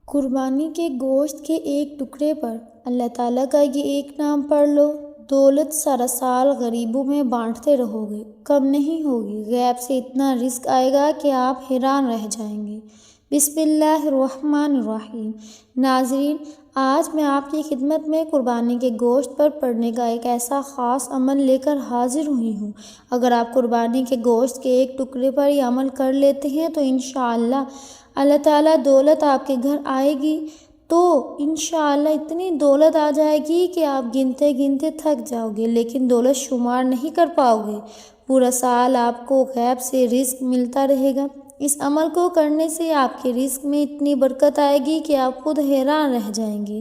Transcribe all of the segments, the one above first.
قربانی کے گوشت کے ایک ٹکڑے پر اللہ تعالیٰ کا یہ ایک نام پڑھ لو، دولت سارا سال غریبوں میں بانٹتے رہو گے، کم نہیں ہوگی، غیب سے اتنا رزق آئے گا کہ آپ حیران رہ جائیں گے۔ بسم اللہ الرحمن الرحیم۔ ناظرین، آج میں آپ کی خدمت میں قربانی کے گوشت پر پڑھنے کا ایک ایسا خاص عمل لے کر حاضر ہوئی ہوں۔ اگر آپ قربانی کے گوشت کے ایک ٹکڑے پر یہ عمل کر لیتے ہیں تو انشاءاللہ اللہ تعالیٰ دولت آپ کے گھر آئے گی تو انشاءاللہ اتنی دولت آ جائے گی کہ آپ گنتے گنتے تھک جاؤ گے، لیکن دولت شمار نہیں کر پاؤ گے۔ پورا سال آپ کو غیب سے رزق ملتا رہے گا۔ اس عمل کو کرنے سے آپ کے رزق میں اتنی برکت آئے گی کہ آپ خود حیران رہ جائیں گے۔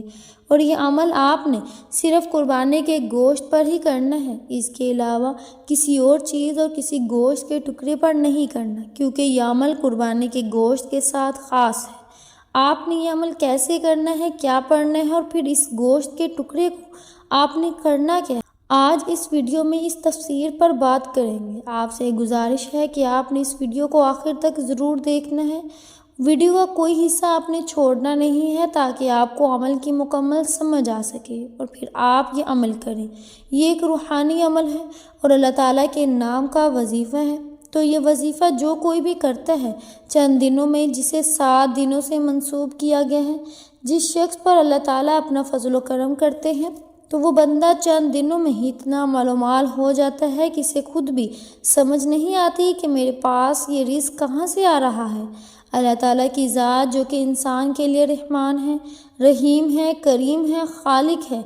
اور یہ عمل آپ نے صرف قربانی کے گوشت پر ہی کرنا ہے، اس کے علاوہ کسی اور چیز اور کسی گوشت کے ٹکڑے پر نہیں کرنا، کیونکہ یہ عمل قربانی کے گوشت کے ساتھ خاص ہے۔ آپ نے یہ عمل کیسے کرنا ہے، کیا پڑھنا ہے اور پھر اس گوشت کے ٹکڑے کو آپ نے کرنا کیا ہے، آج اس ویڈیو میں اس تفصیل پر بات کریں گے۔ آپ سے گزارش ہے کہ آپ نے اس ویڈیو کو آخر تک ضرور دیکھنا ہے۔ ویڈیو کا کوئی حصہ آپ نے چھوڑنا نہیں ہے تاکہ آپ کو عمل کی مکمل سمجھ آ سکے اور پھر آپ یہ عمل کریں۔ یہ ایک روحانی عمل ہے اور اللہ تعالیٰ کے نام کا وظیفہ ہے۔ تو یہ وظیفہ جو کوئی بھی کرتا ہے چند دنوں میں، جسے 7 دنوں سے منسوب کیا گیا ہے، جس شخص پر اللہ تعالیٰ اپنا فضل و کرم کرتے ہیں تو وہ بندہ چند دنوں میں ہی اتنا مال ہو جاتا ہے کہ اسے خود بھی سمجھ نہیں آتی کہ میرے پاس یہ رزق کہاں سے آ رہا ہے۔ اللہ تعالیٰ کی ذات جو کہ انسان کے لیے رحمان ہے، رحیم ہے، کریم ہے، خالق ہے،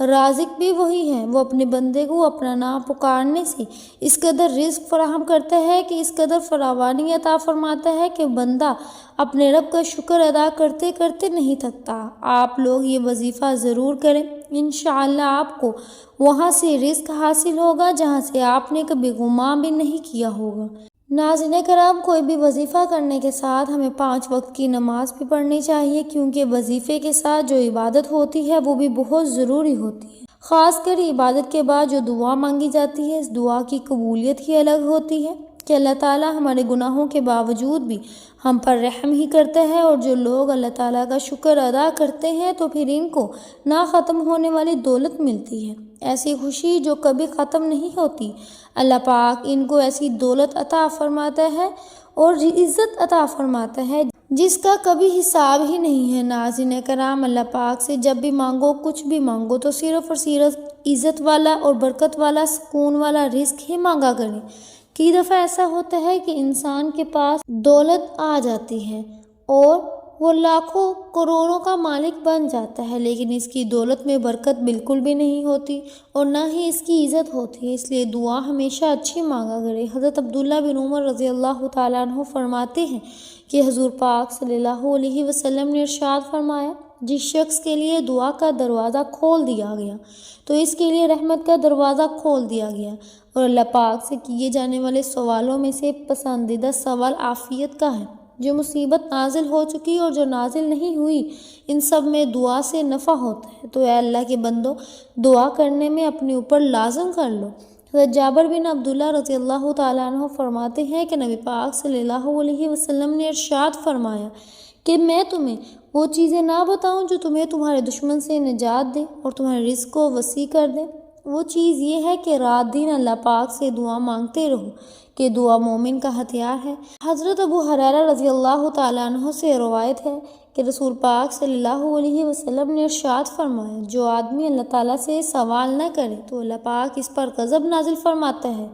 رازق بھی وہی ہے، وہ اپنے بندے کو اپنا نام پکارنے سے اس قدر رزق فراہم کرتا ہے کہ اس قدر فراوانی عطا فرماتا ہے کہ بندہ اپنے رب کا شکر ادا کرتے کرتے نہیں تھکتا۔ آپ لوگ یہ وظیفہ ضرور کریں، انشاءاللہ آپ کو وہاں سے رزق حاصل ہوگا جہاں سے آپ نے کبھی گمان بھی نہیں کیا ہوگا۔ ناظرین کرام، کوئی بھی وظیفہ کرنے کے ساتھ ہمیں 5 وقت کی نماز بھی پڑھنی چاہیے، کیونکہ وظیفے کے ساتھ جو عبادت ہوتی ہے وہ بھی بہت ضروری ہوتی ہے۔ خاص کر عبادت کے بعد جو دعا مانگی جاتی ہے، اس دعا کی قبولیت ہی الگ ہوتی ہے کہ اللہ تعالیٰ ہمارے گناہوں کے باوجود بھی ہم پر رحم ہی کرتا ہے، اور جو لوگ اللہ تعالیٰ کا شکر ادا کرتے ہیں تو پھر ان کو نہ ختم ہونے والی دولت ملتی ہے، ایسی خوشی جو کبھی ختم نہیں ہوتی۔ اللہ پاک ان کو ایسی دولت عطا فرماتا ہے اور عزت عطا فرماتا ہے جس کا کبھی حساب ہی نہیں ہے۔ ناظرین کرام، اللہ پاک سے جب بھی مانگو، کچھ بھی مانگو، تو صرف اور صرف عزت والا اور برکت والا، سکون والا رزق ہی مانگا کریں۔ کئی دفعہ ایسا ہوتا ہے کہ انسان کے پاس دولت آ جاتی ہے اور وہ لاکھوں کروڑوں کا مالک بن جاتا ہے، لیکن اس کی دولت میں برکت بالکل بھی نہیں ہوتی اور نہ ہی اس کی عزت ہوتی ہے۔ اس لیے دعا ہمیشہ اچھی مانگا کرے۔ حضرت عبداللہ بن عمر رضی اللہ تعالیٰ عنہ فرماتے ہیں کہ حضور پاک صلی اللہ علیہ وسلم نے ارشاد فرمایا، جس شخص کے لیے دعا کا دروازہ کھول دیا گیا تو اس کے لیے رحمت کا دروازہ کھول دیا گیا۔ اور اللہ پاک سے کیے جانے والے سوالوں میں سے پسندیدہ سوال عافیت کا ہے۔ جو مصیبت نازل ہو چکی اور جو نازل نہیں ہوئی، ان سب میں دعا سے نفع ہوتا ہے۔ تو اے اللہ کے بندو، دعا کرنے میں اپنے اوپر لازم کر لو۔ حضرت جابر بن عبداللہ رضی اللہ تعالیٰ عنہ فرماتے ہیں کہ نبی پاک صلی اللہ علیہ وسلم نے ارشاد فرمایا کہ میں تمہیں وہ چیزیں نہ بتاؤں جو تمہیں تمہارے دشمن سے نجات دیں اور تمہارے رزق کو وسیع کر دیں۔ وہ چیز یہ ہے کہ رات دن اللہ پاک سے دعا مانگتے رہو، کہ دعا مومن کا ہتھیار ہے۔ حضرت ابو ہریرہ رضی اللہ تعالیٰ عنہ سے روایت ہے کہ رسول پاک صلی اللہ علیہ وسلم نے ارشاد فرمایا، جو آدمی اللہ تعالیٰ سے سوال نہ کرے تو اللہ پاک اس پر غضب نازل فرماتا ہے۔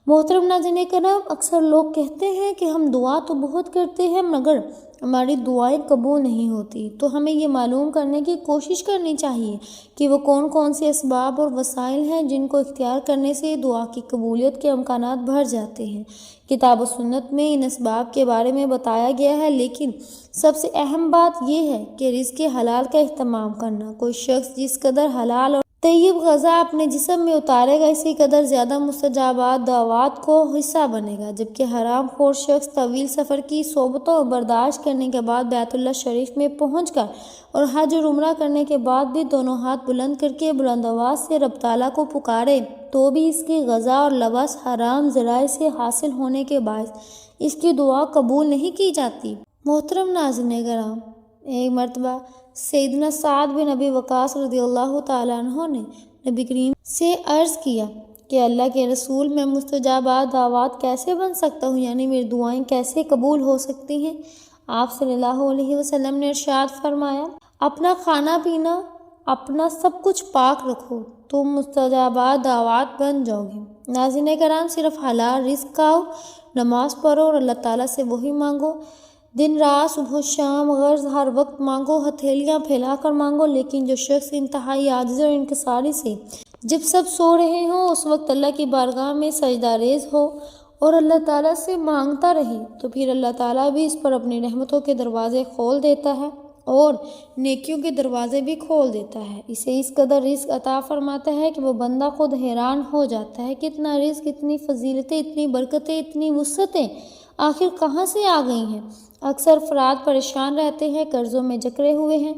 محترم ناظرین کرام، اکثر لوگ کہتے ہیں کہ ہم دعا تو بہت کرتے ہیں مگر ہماری دعائیں قبول نہیں ہوتی، تو ہمیں یہ معلوم کرنے کی کوشش کرنی چاہیے کہ وہ کون کون سے اسباب اور وسائل ہیں جن کو اختیار کرنے سے دعا کی قبولیت کے امکانات بڑھ جاتے ہیں۔ کتاب و سنت میں ان اسباب کے بارے میں بتایا گیا ہے، لیکن سب سے اہم بات یہ ہے کہ رزق حلال کا اہتمام کرنا۔ کوئی شخص جس قدر حلال اور طیب غذا اپنے جسم میں اتارے گا، اسی قدر زیادہ مستجابات دعوات کو حصہ بنے گا، جبکہ حرام خور شخص طویل سفر کی صحبتوں برداشت کرنے کے بعد بیت اللہ شریف میں پہنچ کر اور حج اور عمرہ کرنے کے بعد بھی دونوں ہاتھ بلند کر کے بلند آواز سے رب تعالیٰ کو پکارے تو بھی اس کی غذا اور لباس حرام ذرائع سے حاصل ہونے کے باعث اس کی دعا قبول نہیں کی جاتی۔ محترم ناظرین کرام، ایک مرتبہ سیدنا سعد بن ابی وقاص رضی اللہ تعالیٰ عنہ نے نبی کریم سے عرض کیا کہ اللہ کے رسول، میں مستجابات دعوات کیسے بن سکتا ہوں، یعنی میری دعائیں کیسے قبول ہو سکتی ہیں؟ آپ صلی اللہ علیہ وسلم نے ارشاد فرمایا، اپنا کھانا پینا، اپنا سب کچھ پاک رکھو، تم مستجابات دعوات بن جاؤ گے۔ ناظرین کرام، صرف حلال رزق کھاؤ، نماز پڑھو اور اللہ تعالیٰ سے وہی مانگو، دن رات صبح و شام غرض ہر وقت مانگو، ہتھیلیاں پھیلا کر مانگو۔ لیکن جو شخص انتہائی عاجز اور انکساری سے جب سب سو رہے ہوں اس وقت اللہ کی بارگاہ میں سجدہ ریز ہو اور اللہ تعالیٰ سے مانگتا رہے تو پھر اللہ تعالیٰ بھی اس پر اپنی رحمتوں کے دروازے کھول دیتا ہے اور نیکیوں کے دروازے بھی کھول دیتا ہے، اسے اس قدر رزق عطا فرماتا ہے کہ وہ بندہ خود حیران ہو جاتا ہے کہ اتنا رزق، اتنی فضیلتیں، اتنی برکتیں، اتنی وسعتیں آخر کہاں سے آ گئی ہیں۔ اکثر افراد پریشان رہتے ہیں، قرضوں میں جکڑے ہوئے ہیں،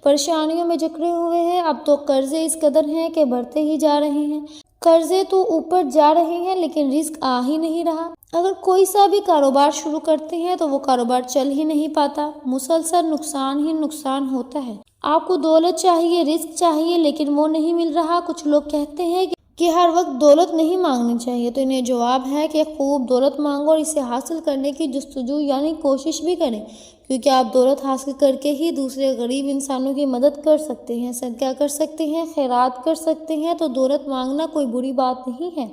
پریشانیوں میں جکڑے ہوئے ہیں۔ اب تو قرضے اس قدر ہیں کہ بڑھتے ہی جا رہے ہیں، قرضے تو اوپر جا رہے ہیں لیکن رزق آ ہی نہیں رہا۔ اگر کوئی سا بھی کاروبار شروع کرتے ہیں تو وہ کاروبار چل ہی نہیں پاتا، مسلسل نقصان ہی نقصان ہوتا ہے۔ آپ کو دولت چاہیے، رزق چاہیے، لیکن وہ نہیں مل رہا۔ کچھ لوگ کہتے ہیں کہ ہر وقت دولت نہیں مانگنی چاہیے، تو انہیں جواب ہے کہ خوب دولت مانگو اور اسے حاصل کرنے کی جستجو یعنی کوشش بھی کریں، کیونکہ آپ دولت حاصل کر کے ہی دوسرے غریب انسانوں کی مدد کر سکتے ہیں، صدقہ کر سکتے ہیں، خیرات کر سکتے ہیں۔ تو دولت مانگنا کوئی بری بات نہیں ہے،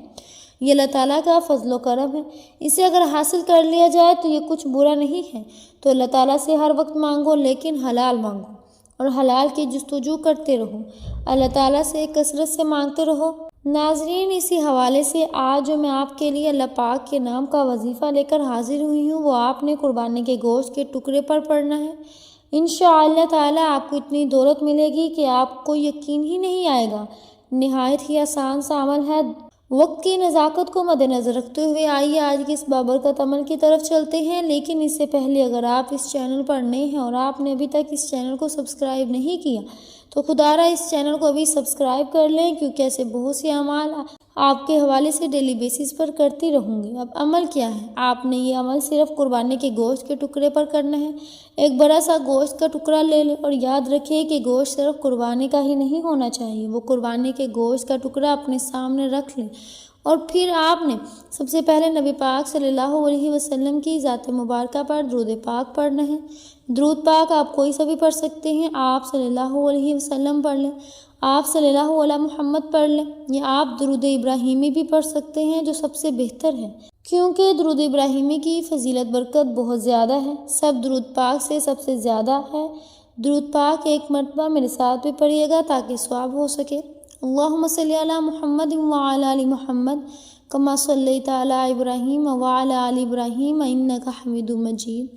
یہ اللہ تعالیٰ کا فضل و کرم ہے، اسے اگر حاصل کر لیا جائے تو یہ کچھ برا نہیں ہے۔ تو اللہ تعالیٰ سے ہر وقت مانگو، لیکن حلال مانگو اور حلال کی جستجو کرتے رہو، اللہ تعالیٰ سے کثرت سے مانگتے رہو۔ ناظرین، اسی حوالے سے آج جو میں آپ کے لیے اللہ پاک کے نام کا وظیفہ لے کر حاضر ہوئی ہوں وہ آپ نے قربانی کے گوشت کے ٹکڑے پر پڑھنا ہے۔ انشاءاللہ تعالیٰ آپ کو اتنی دولت ملے گی کہ آپ کو یقین ہی نہیں آئے گا۔ نہایت ہی آسان سا عمل ہے۔ وقت کی نزاکت کو مد نظر رکھتے ہوئے آئیے آج کی اس بابرکت عمل کی طرف چلتے ہیں، لیکن اس سے پہلے اگر آپ اس چینل پر نئے ہیں اور آپ نے ابھی تک اس چینل کو سبسکرائب نہیں کیا تو خدارہ اس چینل کو ابھی سبسکرائب کر لیں، کیونکہ ایسے بہت سے اعمال آپ کے حوالے سے ڈیلی بیسس پر کرتی رہوں گی۔ اب عمل کیا ہے؟ آپ نے یہ عمل صرف قربانی کے گوشت کے ٹکڑے پر کرنا ہے۔ ایک بڑا سا گوشت کا ٹکڑا لے لیں اور یاد رکھیں کہ گوشت صرف قربانی کا ہی نہیں ہونا چاہیے، وہ قربانی کے گوشت کا ٹکڑا اپنے سامنے رکھ لیں اور پھر آپ نے سب سے پہلے نبی پاک صلی اللہ علیہ وسلم کی ذات مبارکہ پر درود پاک پڑھنا ہے۔ درود پاک آپ کوئی سا بھی پڑھ سکتے ہیں، آپ صلی اللہ علیہ وسلم پڑھ لیں، آپ صلی اللہ علیہ محمد پڑھ لیں، یا آپ درود ابراہیمی بھی پڑھ سکتے ہیں جو سب سے بہتر ہے، کیونکہ درود ابراہیمی کی فضیلت برکت بہت زیادہ ہے، سب درود پاک سے سب سے زیادہ ہے۔ درود پاک ایک مرتبہ میرے ساتھ بھی پڑھیے گا تاکہ ثواب ہو سکے۔ اللہم صلی علی محمد وعلی آل محمد کما صلیت علی ابراہیم وعلی آل ابراہیم انک حمید مجید۔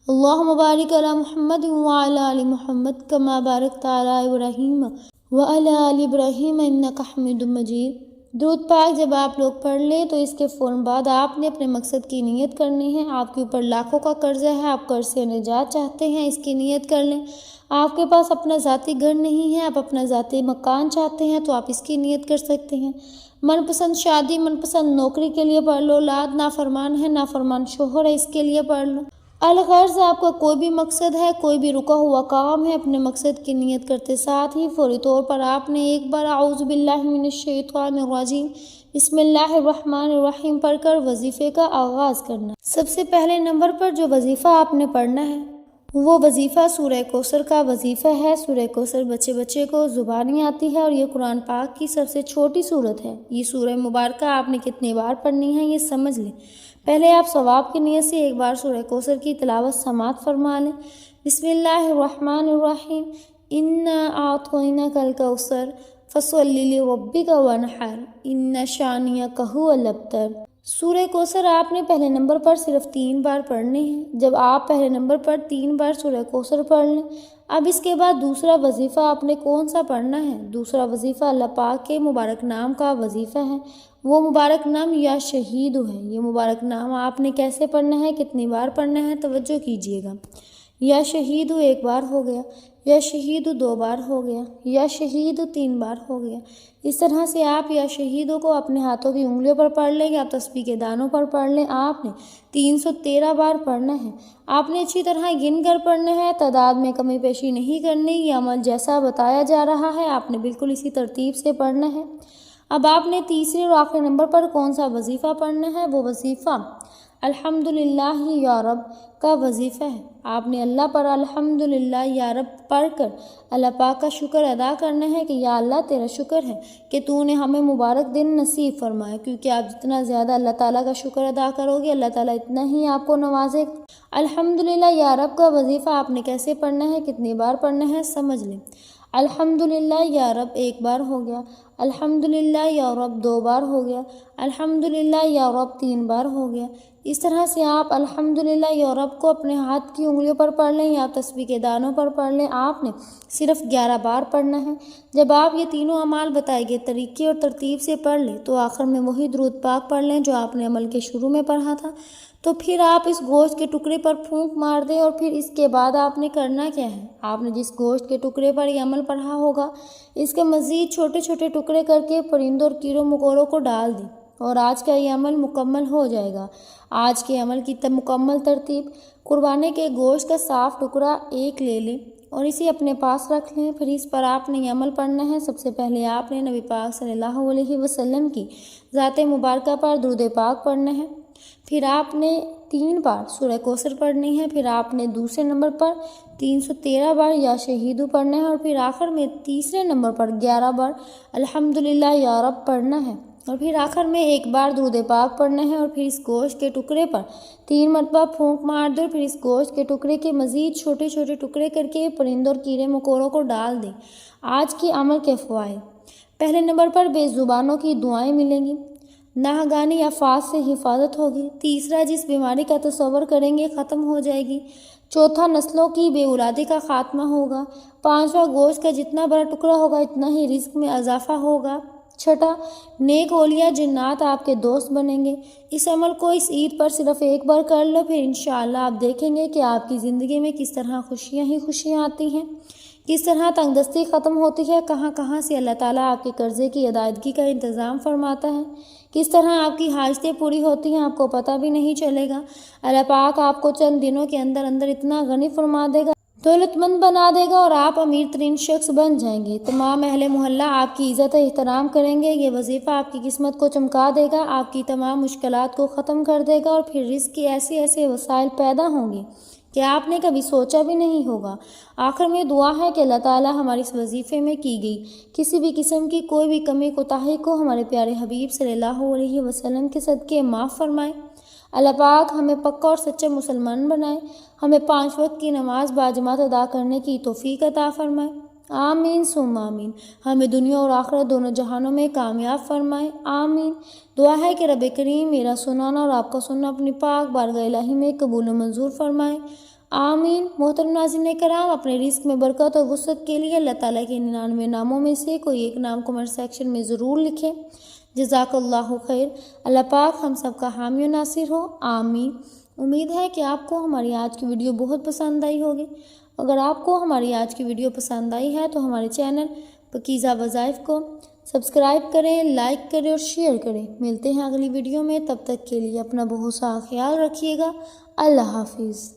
اللہم بارک علی محمد وعلی آل محمد کما بارکت علی ابراہیم وعلی آل ابراہیم انک حمید مجید۔ درود پاک جب آپ لوگ پڑھ لیں تو اس کے فوراً بعد آپ نے اپنے مقصد کی نیت کرنی ہے۔ آپ کے اوپر لاکھوں کا قرضہ ہے، آپ قرض سے نجات چاہتے ہیں، اس کی نیت کر لیں۔ آپ کے پاس اپنا ذاتی گھر نہیں ہے، آپ اپنا ذاتی مکان چاہتے ہیں تو آپ اس کی نیت کر سکتے ہیں۔ من پسند شادی، من پسند نوکری کے لیے پڑھ لو، اولاد نافرمان ہے، نافرمان شوہر ہے، اس کے لیے پڑھ لو۔ الغرض آپ کا کوئی بھی مقصد ہے، کوئی بھی رکا ہوا کام ہے، اپنے مقصد کی نیت کرتے ساتھ ہی فوری طور پر آپ نے ایک بار اعوذ باللہ من الشیطان الرجیم بسم اللہ الرحمن الرحیم پڑھ کر وظیفے کا آغاز کرنا۔ سب سے پہلے نمبر پر جو وظیفہ آپ نے پڑھنا ہے وہ وظیفہ سورہ کوثر کا وظیفہ ہے۔ سورہ کوثر بچے کو زبانی آتی ہے اور یہ قرآن پاک کی سب سے چھوٹی سورت ہے۔ یہ سورہ مبارکہ آپ نے کتنی بار پڑھنی ہے یہ سمجھ لیں۔ پہلے آپ ثواب کی نیت سے ایک بار سورہ کوثر کی تلاوت سماعت فرما لیں۔ بسم اللہ الرحمن الرحیم انا اعطیناک الکوثر فصلی لربک وانحر ان شانئک ھو الابتر۔ سورہ کوثر آپ نے پہلے نمبر پر صرف 3 بار پڑھنے ہیں۔ جب آپ پہلے نمبر پر 3 بار سورہ کوثر پڑھ لیں، اب اس کے بعد دوسرا وظیفہ آپ نے کون سا پڑھنا ہے؟ دوسرا وظیفہ اللہ پاک کے مبارک نام کا وظیفہ ہے۔ وہ مبارک نام یا شہید ہے۔ یہ مبارک نام آپ نے کیسے پڑھنا ہے، کتنی بار پڑھنا ہے، توجہ کیجیے گا۔ یا شہید ایک بار ہو گیا، یا شہید 2 بار ہو گیا، یا شہید 3 بار ہو گیا۔ اس طرح سے آپ یا شہیدوں کو اپنے ہاتھوں کی انگلیوں پر پڑھ لیں یا تسبیح کے دانوں پر پڑھ لیں۔ آپ نے 313 بار پڑھنا ہے۔ آپ نے اچھی طرح گن کر پڑھنا ہے، تعداد میں کمی بیشی نہیں کرنی۔ یہ عمل جیسا بتایا جا رہا ہے آپ نے بالکل اسی ترتیب سے پڑھنا ہے۔ اب آپ نے تیسرے اور آخری نمبر پر کون سا وظیفہ پڑھنا ہے؟ وہ وظیفہ الحمدللہ یا رب کا وظیفہ ہے۔ آپ نے اللہ پر الحمدللہ یا رب پڑھ کر اللہ پاک کا شکر ادا کرنا ہے کہ یا اللہ تیرا شکر ہے کہ تو نے ہمیں مبارک دن نصیب فرمایا، کیونکہ آپ جتنا زیادہ اللہ تعالیٰ کا شکر ادا کرو گے اللہ تعالیٰ اتنا ہی آپ کو نوازے گا۔ الحمدللہ یا رب کا وظیفہ آپ نے کیسے پڑھنا ہے، کتنی بار پڑھنا ہے، سمجھ لیں۔ الحمدللہ یا رب 1 بار ہو گیا، الحمدللہ یا رب 2 بار ہو گیا، الحمدللہ یا رب 3 بار ہو گیا۔ اس طرح سے آپ الحمدللہ یا رب کو اپنے ہاتھ کی انگلیوں پر پڑھ لیں یا تسبیح کے دانوں پر پڑھ لیں۔ آپ نے صرف 11 بار پڑھنا ہے۔ جب آپ یہ تینوں اعمال بتائے گئے طریقے اور ترتیب سے پڑھ لیں تو آخر میں وہی درود پاک پڑھ لیں جو آپ نے عمل کے شروع میں پڑھا تھا۔ تو پھر آپ اس گوشت کے ٹکڑے پر پھونک مار دیں، اور پھر اس کے بعد آپ نے کرنا کیا ہے، آپ نے جس گوشت کے ٹکڑے پر یہ عمل پڑھا ہوگا اس کے مزید چھوٹے چھوٹے ٹکڑے کر کے پرندوں اور کیڑوں مکوڑوں کو ڈال دیں، اور آج کا یہ عمل مکمل ہو جائے گا۔ آج کے عمل کی مکمل ترتیب: قربانی کے گوشت کا صاف ٹکڑا 1 لے لیں اور اسے اپنے پاس رکھ لیں۔ پھر اس پر آپ نے یہ عمل پڑھنا ہے۔ سب سے پہلے آپ نے نبی پاک صلی اللہ علیہ وسلم کی ذات مبارکہ پر درود پاک پڑھنا ہے۔ پھر آپ نے 3 بار سورہ کوثر پڑھنی ہے۔ پھر آپ نے دوسرے نمبر پر 313 بار یا شہید پڑھنا ہے، اور پھر آخر میں تیسرے نمبر پر 11 بار الحمدللہ یا رب پڑھنا ہے، اور پھر آخر میں 1 بار درود پاک پڑھنا ہے، اور پھر اس گوشت کے ٹکڑے پر 3 مرتبہ پھونک مار دیں، اور پھر اس گوشت کے ٹکڑے کے مزید چھوٹے چھوٹے ٹکڑے کر کے پرندوں اور کیڑے مکوڑوں کو ڈال دیں۔ آج کے عمل کے فوائد: پہلے نمبر پر بے زبانوں کی دعائیں ملیں گی، ناگہانی آفات سے حفاظت ہوگی۔ تیسرا، جس بیماری کا تصور کریں گے ختم ہو جائے گی۔ چوتھا، نسلوں کی بے اولادی کا خاتمہ ہوگا۔ پانچواں، گوشت کا جتنا بڑا ٹکڑا ہوگا اتنا ہی رزق میں اضافہ ہوگا۔ چھٹا، نیک اولیاء جنات آپ کے دوست بنیں گے۔ اس عمل کو اس عید پر صرف 1 بار کر لو، پھر انشاءاللہ آپ دیکھیں گے کہ آپ کی زندگی میں کس طرح خوشیاں ہی خوشیاں آتی ہیں، کس طرح تنگ دستی ختم ہوتی ہے، کہاں کہاں سے اللہ تعالیٰ آپ کے قرضے کی ادائیگی کا انتظام فرماتا ہے، کس طرح آپ کی حاجتیں پوری ہوتی ہیں، آپ کو پتہ بھی نہیں چلے گا۔ اللہ پاک آپ کو چند دنوں کے اندر اندر اتنا غنی فرما دے گا، دولت مند بنا دے گا، اور آپ امیر ترین شخص بن جائیں گے۔ تمام اہل محلہ آپ کی عزت احترام کریں گے۔ یہ وظیفہ آپ کی قسمت کو چمکا دے گا، آپ کی تمام مشکلات کو ختم کر دے گا، اور پھر رزق کے ایسے ایسے وسائل پیدا ہوں گے کہ آپ نے کبھی سوچا بھی نہیں ہوگا۔ آخر میں دعا ہے کہ اللہ تعالیٰ ہمارے اس وظیفے میں کی گئی کسی بھی قسم کی کوئی بھی کمی کوتاہی کو ہمارے پیارے حبیب صلی اللہ علیہ وسلم کے صدقے معاف فرمائے۔ اللہ پاک ہمیں پکا اور سچا مسلمان بنائے، ہمیں 5 وقت کی نماز باجماعت ادا کرنے کی توفیق عطا فرمائے۔ آمین ثم آمین۔ ہمیں دنیا اور آخرت دونوں جہانوں میں کامیاب فرمائے۔ آمین۔ دعا ہے کہ رب کریم میرا سنانا اور آپ کا سننا اپنی پاک بارگاہ الہی میں قبول و منظور فرمائے۔ آمین۔ محترم ناظرین کرام، اپنے رزق میں برکت اور وسعت کے لیے اللہ تعالیٰ کے 99 ناموں میں سے کوئی ایک نام کمنٹ سیکشن میں ضرور لکھیں۔ جزاک اللہ خیر۔ اللہ پاک ہم سب کا حامی و ناصر ہو۔ آمین۔ امید ہے کہ آپ کو ہماری آج کی ویڈیو بہت پسند آئی ہوگی۔ اگر آپ کو ہماری آج کی ویڈیو پسند آئی ہے تو ہمارے چینل پاکیزہ وظائف کو سبسکرائب کریں، لائک کریں اور شیئر کریں۔ ملتے ہیں اگلی ویڈیو میں، تب تک کے لیے اپنا بہت سا خیال رکھیے گا۔ اللہ حافظ۔